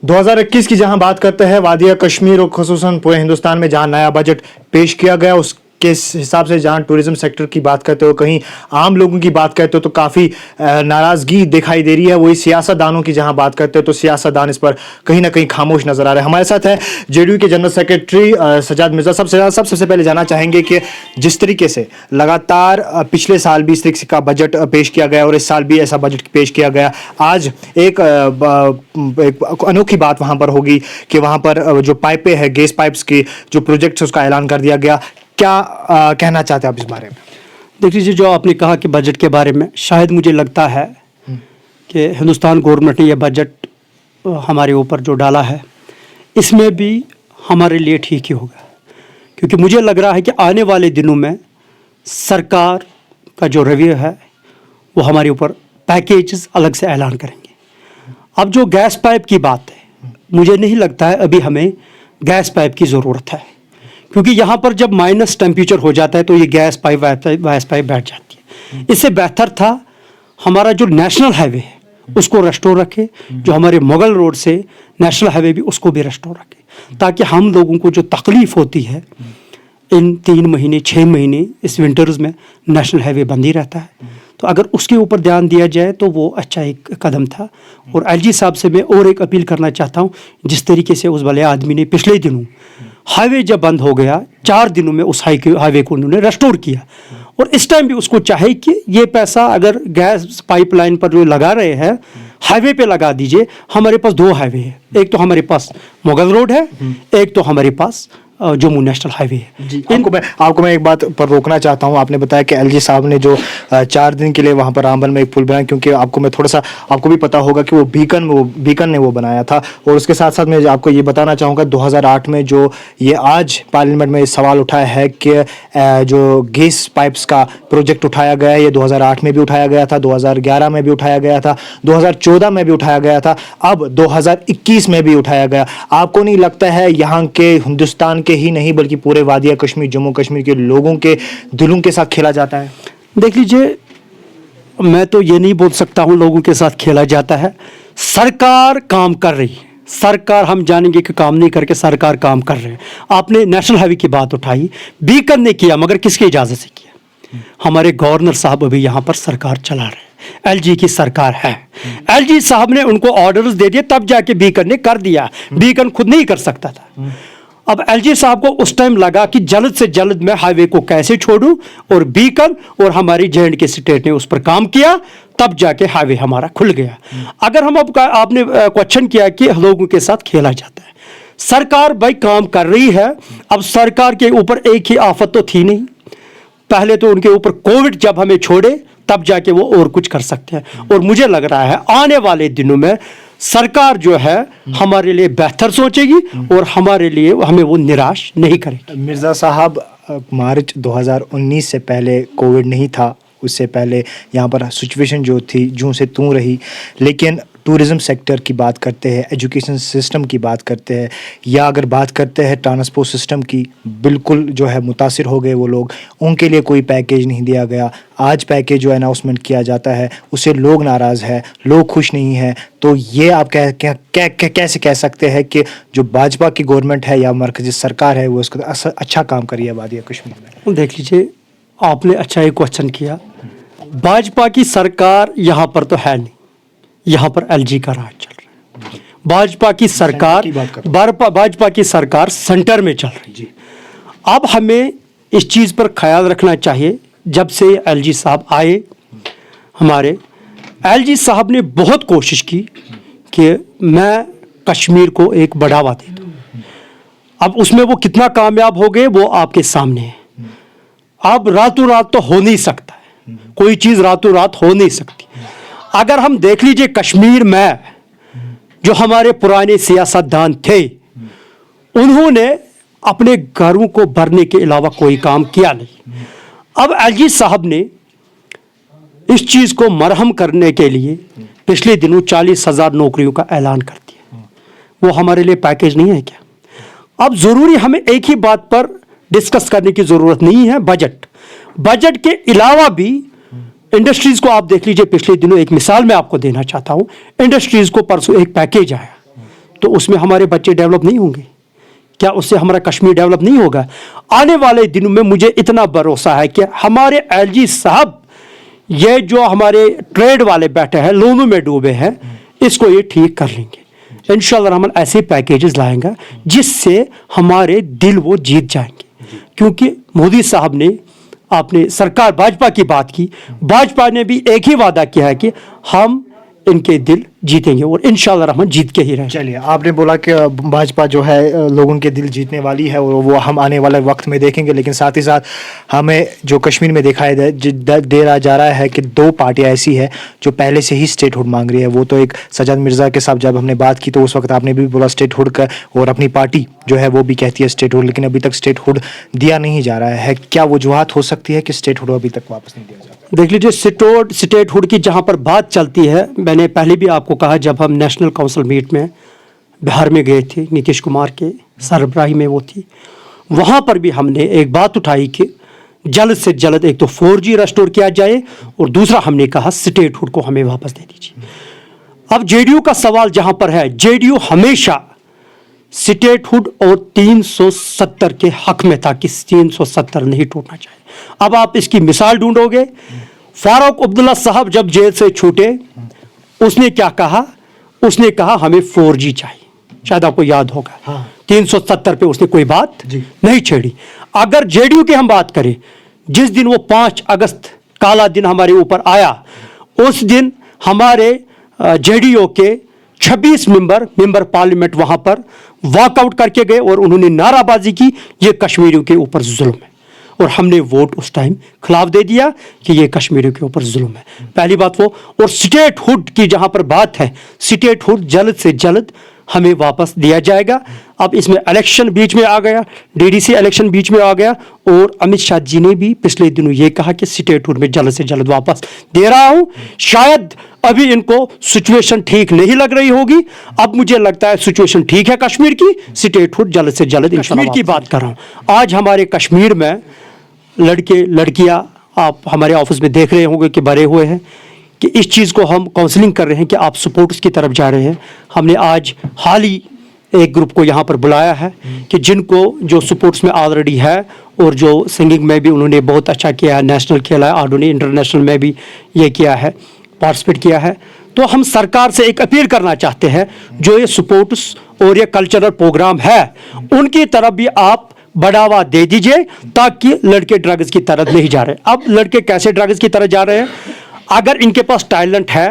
2021 की जहां बात करते हैं, वादिया कश्मीर और खुसूसन पूरे हिंदुस्तान में जहां नया बजट पेश किया गया, उसके हिसाब से जहां टूरिज्म सेक्टर की बात करते हो, कहीं आम लोगों की बात करते हो तो काफ़ी नाराज़गी दिखाई दे रही है। वही सियासतदानों की जहां बात करते हो तो सियासतदान इस पर कहीं ना कहीं खामोश नजर आ रहे हैं। हमारे साथ है जेडीयू के जनरल सेक्रेटरी सजाद मिर्जा। सबसे पहले जानना चाहेंगे कि जिस तरीके से लगातार पिछले साल भी इस तरीके का बजट पेश किया गया और इस साल भी ऐसा बजट पेश किया गया, आज एक अनोखी बात वहां पर होगी कि वहां पर जो पाइपें हैं, गैस पाइप्स के जो प्रोजेक्ट्स उसका ऐलान कर दिया गया। क्या कहना चाहते हैं आप इस बारे में? देख लीजिए, जो आपने कहा कि बजट के बारे में, शायद मुझे लगता है कि हिंदुस्तान गवर्नमेंट ने यह बजट हमारे ऊपर जो डाला है, इसमें भी हमारे लिए ठीक ही होगा, क्योंकि मुझे लग रहा है कि आने वाले दिनों में सरकार का जो रवैया है वो हमारे ऊपर पैकेजेस अलग से ऐलान करेंगे। अब जो गैस पाइप की बात है, मुझे नहीं लगता है अभी हमें गैस पाइप की ज़रूरत है, क्योंकि यहाँ पर जब माइनस टेम्परेचर हो जाता है तो ये गैस पाइप बैठ जाती है। इससे बेहतर था हमारा जो नेशनल हाईवे है उसको रेस्टोर रखे, जो हमारे मुगल रोड से नेशनल हाईवे भी उसको भी रेस्टोर रखे, ताकि हम लोगों को जो तकलीफ़ होती है इन 3 महीने 6 महीने इस विंटर्स में नेशनल हाईवे बंद ही रहता है, तो अगर उसके ऊपर ध्यान दिया जाए तो वो अच्छा एक कदम था। और एलजी साहब से मैं और एक अपील करना चाहता हूँ, जिस तरीके से उस भले आदमी ने पिछले दिनों हाईवे जब बंद हो गया 4 दिनों में उस हाईवे को उन्होंने रेस्टोर किया, और इस टाइम भी उसको चाहे कि ये पैसा अगर गैस पाइपलाइन पर जो लगा रहे हैं हाईवे पे लगा दीजिए। हमारे पास 2 हाईवे है, एक तो हमारे पास मुगल रोड है, एक तो हमारे पास जम्मू नेशनल हाईवे है। जी, आपको मैं एक बात पर रोकना चाहता हूं। आपने बताया कि एलजी साहब ने जो 4 दिन के लिए वहां पर रामबन में एक पुल बनाया, क्योंकि आपको भी पता होगा कि वो बीकन ने वो बनाया था। और उसके साथ साथ मैं आपको ये बताना चाहूँगा 2008 में जो ये आज पार्लियामेंट में सवाल उठाया है कि जो गैस पाइप्स का प्रोजेक्ट उठाया गया है, ये 2008 में भी उठाया गया था, 2011 में भी उठाया गया था, 2014 में भी उठाया गया था, अब 2021 में भी उठाया गया। आपको नहीं लगता है यहाँ के हिंदुस्तान के ही नहीं बल्कि पूरे वादिया कश्मीर, जम्मू कश्मीर के लोगों के दिलों के साथ खेला जाता है? देख लीजिए, मैं तो ये नहीं बोल सकता हूँ लोगों के साथ खेला जाता है। सरकार काम कर रही है, सरकार, हम जानेंगे कि काम नहीं करके सरकार काम कर रहे हैं। आपने नेशनल हाईवे की बात उठाई, बीकन ने किया, मगर किसकी इजाज़त से किया? हमारे गवर्नर साहब अभी यहाँ पर सरकार चला रहे हैं, एलजी की सरकार है। एलजी साहब ने उनको ऑर्डर्स दे दिए, तब जाके बीकन ने कर दिया। बीकन खुद नहीं कर सकता था। अब एलजी साहब को उस टाइम लगा कि जल्द से जल्द मैं हाईवे को कैसे छोड़ूं, और बीकन और हमारी J&K स्टेट ने उस पर काम किया, तब जाके हाईवे हमारा खुल गया। अगर हम अब आपने क्वेश्चन किया कि लोगों के साथ खेला जाता है, सरकार भाई काम कर रही है। अब सरकार के ऊपर एक ही आफत तो थी नहीं, पहले तो उनके ऊपर कोविड जब हमें छोड़े तब जाके वो और कुछ कर सकते हैं। और मुझे लग रहा है आने वाले दिनों में सरकार जो है हमारे लिए बेहतर सोचेगी और हमारे लिए हमें वो निराश नहीं करेगी। मिर्ज़ा साहब, मार्च 2019 से पहले कोविड नहीं था, उससे पहले यहाँ पर सिचुएशन जो थी जूं से तूं रही, लेकिन टूरिज़्म सेक्टर की बात करते हैं, एजुकेशन सिस्टम की बात करते हैं, या अगर बात करते हैं ट्रांसपोर्ट सिस्टम की, बिल्कुल जो है मुतासिर हो गए वो लोग। उनके लिए कोई पैकेज नहीं दिया गया। आज पैकेज जो अनाउंसमेंट किया जाता है उससे लोग नाराज़ हैं, लोग खुश नहीं हैं। तो ये आप कैसे कह सकते हैं कि जो भाजपा की गवर्नमेंट है या मरकज़ी सरकार है वो उसका अच्छा काम करी है वादिया कश्मीर में? देख लीजिए, आपने अच्छा एक क्वेश्चन किया। भाजपा की सरकार यहाँ पर तो है नहीं, यहाँ पर एलजी का राज चल रहा है। भाजपा की सरकार सेंटर में चल रही है। अब हमें इस चीज़ पर ख्याल रखना चाहिए, जब से एलजी साहब आए, हमारे एलजी साहब ने बहुत कोशिश की कि मैं कश्मीर को एक बढ़ावा दे दूँ। अब उसमें वो कितना कामयाब हो गए वो आपके सामने है। अब रातों रात तो हो नहीं सकता है, कोई चीज़ रातों रात हो नहीं सकती। अगर हम देख लीजिए, कश्मीर में जो हमारे पुराने सियासतदान थे, उन्होंने अपने घरों को भरने के अलावा कोई काम किया नहीं। अब एलजी साहब ने इस चीज़ को मरहम करने के लिए पिछले दिनों 40,000 नौकरियों का ऐलान कर दिया। वो हमारे लिए पैकेज नहीं है क्या? अब ज़रूरी हमें एक ही बात पर डिस्कस करने की ज़रूरत नहीं है, बजट के अलावा भी इंडस्ट्रीज़ को आप देख लीजिए। पिछले दिनों एक मिसाल मैं आपको देना चाहता हूँ, इंडस्ट्रीज़ को परसों एक पैकेज आया, تو उसमें हमारे बच्चे डेवलप नहीं होंगे? क्या उससे हमारा कश्मीर डेवलप नहीं होगा? आने वाले दिनों में मुझे इतना भरोसा है कि हमारे एलजी साहब ये जो हमारे ट्रेड वाले बैठे हैं, लोनों में डूबे हैं, इसको ये ठीक कर लेंगे। इंशाल्लाह रहमान ऐसे पैकेजेस लाएंगे जिससे हमारे दिल वो जीत जाएंगे। क्योंकि मोदी साहब ने, आपने सरकार भाजपा की बात की, भाजपा ने भी एक ही वादा किया है कि हम इनके दिल जीतेंगे और इंशाल्लाह रहमान जीत के ही रहेंगे। चलिए, आपने बोला कि भाजपा जो है लोगों के दिल जीतने वाली है और वो हम आने वाले वक्त में देखेंगे, लेकिन साथ ही साथ हमें जो कश्मीर में दिखाई दे जा रहा है कि दो पार्टियां ऐसी है जो पहले से ही स्टेट हुड मांग रही है। वो तो एक सज्जाद मिर्ज़ा के साथ जब हमने बात की तो उस वक्त आपने भी बोला स्टेट हुड का, और अपनी पार्टी जो है वो भी कहती है स्टेट हुड, लेकिन अभी तक स्टेट हुड दिया नहीं जा रहा है। क्या वजूहत हो सकती है कि स्टेट हुड अभी तक वापस नहीं दिया जा रहा? देख लीजिए, स्टेट हुड की जहाँ पर बात चलती है, मैंने पहले भी आपको कहा, जब हम नेशनल काउंसिल मीट में बिहार में गए थे, नीतीश कुमार के सरबराही में वो थी, वहाँ पर भी हमने एक बात उठाई कि जल्द से जल्द एक तो 4G रेस्टोर किया जाए और दूसरा हमने कहा स्टेट हुड को हमें वापस दे दीजिए। अब जेडीयू का सवाल जहाँ पर है, जेडीयू हमेशा स्टेट हुड और 370 के हक में था कि 370 नहीं टूटना चाहिए। अब आप इसकी मिसाल ढूंढोगे, फारूक अब्दुल्ला साहब जब जेल से छूटे, उसने क्या कहा? उसने कहा हमें 4G चाहिए, शायद आपको याद होगा। हाँ। 370 पे उसने कोई बात नहीं छेड़ी। अगर जेडीयू की हम बात करें, जिस दिन वो 5 अगस्त काला दिन हमारे ऊपर आया, उस दिन हमारे जेडीयू के 26 मेंबर पार्लियामेंट वहां पर वॉकआउट करके गए और उन्होंने नाराबाजी की, ये कश्मीरियों के ऊपर जुल्म है, और हमने वोट उस टाइम खिलाफ दे दिया कि ये कश्मीरियों के ऊपर जुल्म है। पहली बात वो। और स्टेट हुड की जहां पर बात है, स्टेट हुड जल्द से जल्द हमें वापस दिया जाएगा। अब इसमें इलेक्शन बीच में आ गया, डीडीसी इलेक्शन बीच में आ गया, और अमित शाह जी ने भी पिछले दिनों ये कहा कि स्टेट हुड में जल्द से जल्द वापस दे रहा हूं। शायद अभी इनको सिचुएशन ठीक नहीं लग रही होगी, अब मुझे लगता है सिचुएशन ठीक है कश्मीर की, स्टेट हुड जल्द से जल्द। कश्मीर की बात कर रहा हूं, आज हमारे कश्मीर में लड़के लड़कियां, आप हमारे ऑफिस में देख रहे होंगे कि भरे हुए हैं, कि इस चीज़ को हम काउंसलिंग कर रहे हैं कि आप सपोर्ट्स की तरफ जा रहे हैं। हमने आज हाल ही एक ग्रुप को यहाँ पर बुलाया है कि जिनको जो सपोर्ट्स में ऑलरेडी है और जो सिंगिंग में भी उन्होंने बहुत अच्छा किया है, नेशनल खेला है, आडो ने इंटरनेशनल में भी ये किया है, पार्टिसिपेट किया है, तो हम सरकार से एक अपील करना चाहते हैं, जो ये सपोर्ट्स और ये कल्चरल प्रोग्राम है उनकी तरफ भी आप बढ़ावा दे दीजिए, ताकि लड़के ड्रग्स की तरफ नहीं जा रहे। अब लड़के कैसे ड्रग्स की तरफ जा रहे हैं? अगर इनके पास टैलेंट है,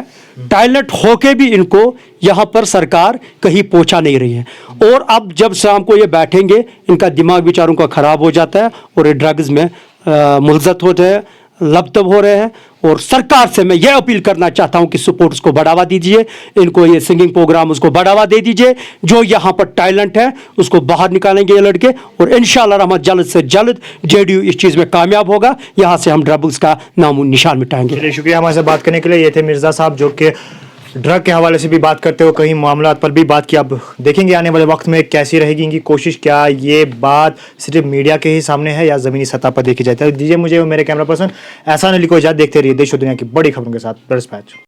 टैलेंट होके भी इनको यहाँ पर सरकार कहीं पहुँचा नहीं रही है, और अब जब शाम को ये बैठेंगे, इनका दिमाग बेचारों का खराब हो जाता है और ये ड्रग्स में मुलज़त होते हैं, लबतब हो रहे हैं। और सरकार से मैं ये अपील करना चाहता हूं कि सपोर्ट्स को बढ़ावा दीजिए, इनको ये सिंगिंग प्रोग्राम उसको बढ़ावा दे दीजिए, जो यहाँ पर टैलेंट है उसको बाहर निकालेंगे ये लड़के, और इंशाल्लाह रहमान जल्द से जल्द जेडीयू इस चीज़ में कामयाब होगा, यहाँ से हम ड्रग्स का नामो निशान मिटाएंगे। चलिए, शुक्रिया हमारे से बात करने के लिए। ये थे मिर्ज़ा साहब, जो कि ड्रग के हवाले से भी बात करते हो, कई मामला पर भी बात की। अब देखेंगे आने वाले वक्त में कैसी रहेगी इनकी कोशिश, क्या ये बात सिर्फ मीडिया के ही सामने है या ज़मीनी सतह पर देखी जाती है। दीजिए मुझे और मेरे कैमरा पर्सन एहसान अली को इजाज़त। देखते रहिए देश और दुनिया की बड़ी खबरों के साथ प्रेस पैच।